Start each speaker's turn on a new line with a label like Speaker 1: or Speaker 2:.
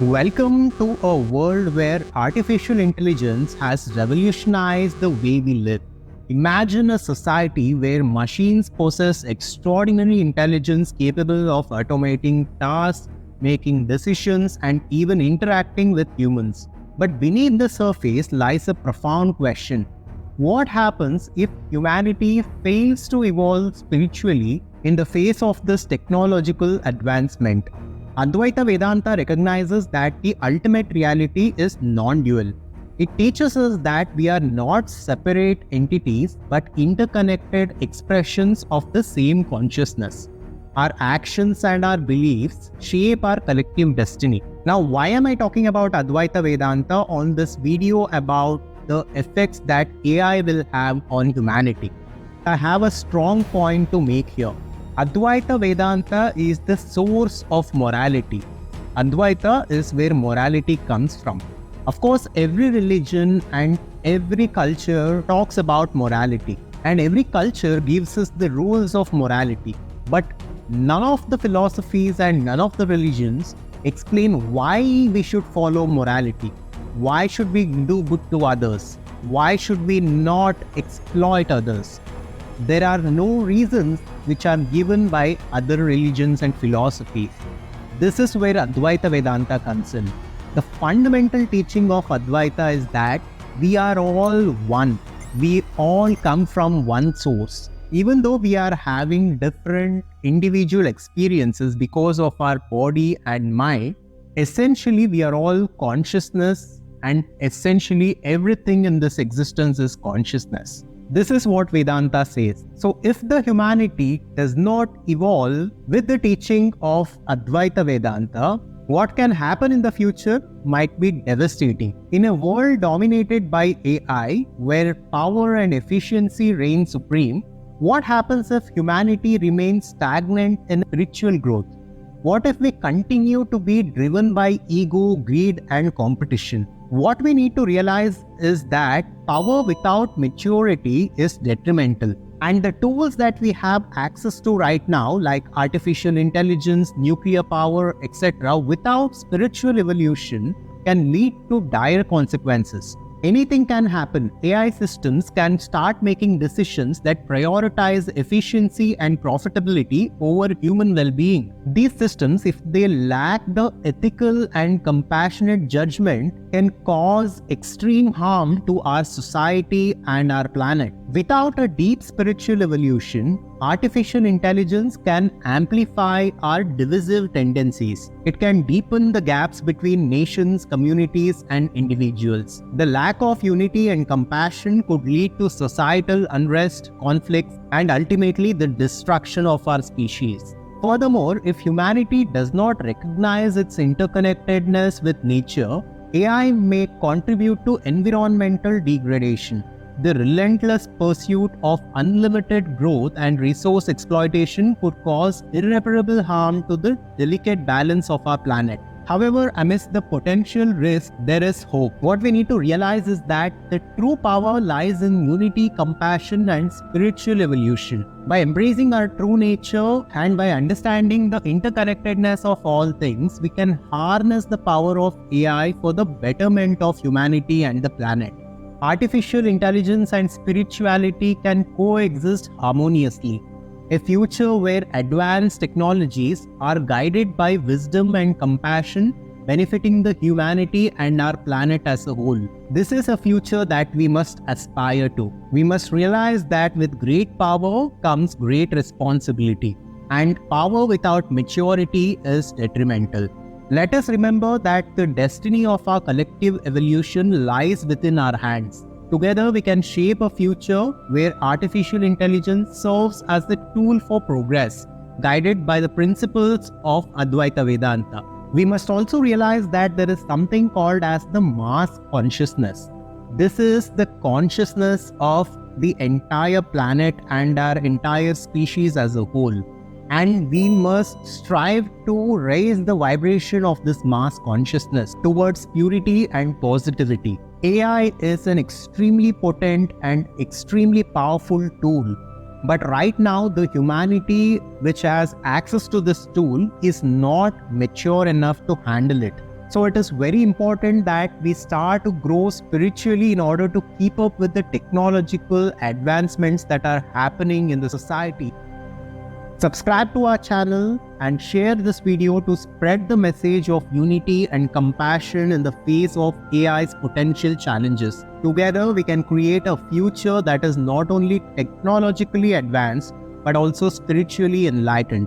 Speaker 1: Welcome to a world where artificial intelligence has revolutionized the way we live. Imagine a society where machines possess extraordinary intelligence capable of automating tasks, making decisions, and even interacting with humans. But beneath the surface lies a profound question. What happens if humanity fails to evolve spiritually in the face of this technological advancement? Advaita Vedanta recognizes that the ultimate reality is non-dual. It teaches us that we are not separate entities but interconnected expressions of the same consciousness. Our actions and our beliefs shape our collective destiny. Now, why am I talking about Advaita Vedanta on this video about the effects that AI will have on humanity? I have a strong point to make here. Advaita Vedanta is the source of morality. Advaita is where morality comes from. Of course, every religion and every culture talks about morality, and every culture gives us the rules of morality. But none of the philosophies and none of the religions explain why we should follow morality. Why should we do good to others? Why should we not exploit others? There are no reasons which are given by other religions and philosophies. This is where Advaita Vedanta comes in. The fundamental teaching of Advaita is that we are all one. We all come from one source. Even though we are having different individual experiences because of our body and mind, essentially we are all consciousness, and essentially everything in this existence is consciousness. This is what Vedanta says. So if the humanity does not evolve with the teaching of Advaita Vedanta, what can happen in the future might be devastating. In a world dominated by AI, where power and efficiency reign supreme, what happens if humanity remains stagnant in spiritual growth? What if we continue to be driven by ego, greed, and competition? What we need to realize is that power without maturity is detrimental. And the tools that we have access to right now, like artificial intelligence, nuclear power, etc., without spiritual evolution, can lead to dire consequences. Anything can happen. AI systems can start making decisions that prioritize efficiency and profitability over human well-being. These systems, if they lack the ethical and compassionate judgment, can cause extreme harm to our society and our planet. Without a deep spiritual evolution, artificial intelligence can amplify our divisive tendencies. It can deepen the gaps between nations, communities, and individuals. The lack of unity and compassion could lead to societal unrest, conflicts, and ultimately the destruction of our species. Furthermore, if humanity does not recognize its interconnectedness with nature, AI may contribute to environmental degradation. The relentless pursuit of unlimited growth and resource exploitation could cause irreparable harm to the delicate balance of our planet. However, amidst the potential risk, there is hope. What we need to realize is that the true power lies in unity, compassion, and spiritual evolution. By embracing our true nature and by understanding the interconnectedness of all things, we can harness the power of AI for the betterment of humanity and the planet. Artificial intelligence and spirituality can coexist harmoniously. A future where advanced technologies are guided by wisdom and compassion, benefiting the humanity and our planet as a whole. This is a future that we must aspire to. We must realize that with great power comes great responsibility, and power without maturity is detrimental. Let us remember that the destiny of our collective evolution lies within our hands. Together, we can shape a future where artificial intelligence serves as the tool for progress, guided by the principles of Advaita Vedanta. We must also realize that there is something called as the mass consciousness. This is the consciousness of the entire planet and our entire species as a whole. And we must strive to raise the vibration of this mass consciousness towards purity and positivity. AI is an extremely potent and extremely powerful tool. But right now, the humanity which has access to this tool is not mature enough to handle it. So it is very important that we start to grow spiritually in order to keep up with the technological advancements that are happening in the society. Subscribe to our channel and share this video to spread the message of unity and compassion in the face of AI's potential challenges. Together, we can create a future that is not only technologically advanced but also spiritually enlightened.